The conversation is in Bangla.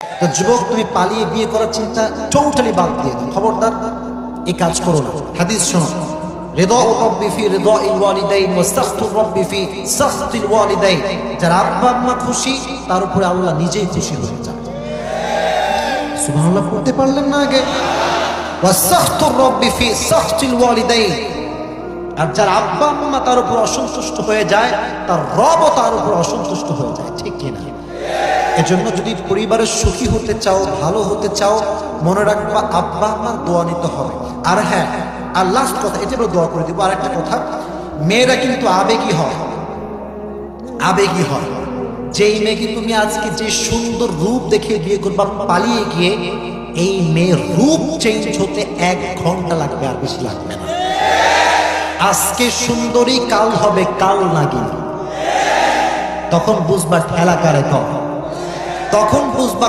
তো যুবক, তুমি পালিয়ে বিয়ে করার চিন্তা টোটালি বাদ দিয়ে দাও, খবরদার এই কাজ করো না। হাদিস শোনো, রিদাউ রাব্বি ফি রিদাইল ওয়ালিদাইন ওয়া সাখতুর রাব্বি ফি সাখতিল ওয়ালিদাইন। যার আব্বা আম্মা খুশি তার উপরে আল্লাহ নিজেই খুশি হয়ে যায়। সুবহানাল্লাহ পড়তে পারলেন না আগে? ওয়া সাখতুর রাব্বি ফি সাখতিল ওয়ালিদাইন। আর যার আব্বা আম্মা তার উপর অসন্তুষ্ট হয়ে যায়, তার রবও তার উপর অসন্তুষ্ট হয়ে যায়, ঠিক কিনা? এজন্য যদি পরিবারের সুখী হতে চাও, ভালো হতে চাও, মনে রাখবা আব্বা আম্মার দোয়া নিতে হবে। আর হ্যাঁ, আর লাস্ট কথা, এটা দোয়া করে দিব। আর একটা কথা, মেয়েরা কিন্তু আবেগী হয়, আবেগী হয়। যেই মেয়েকে তুমি আজকে যে সুন্দর রূপ দেখে বিয়ে করবা, পালিয়ে গিয়ে এই মেয়ের রূপ চেঞ্জ হতে 1 ঘন্টা লাগবে, আর বেশি লাগবে না। আজকে সুন্দরী কাল হবে কাল নাগিন। তখন বুঝবা ঠেলা কারে কম, তখন বুঝবা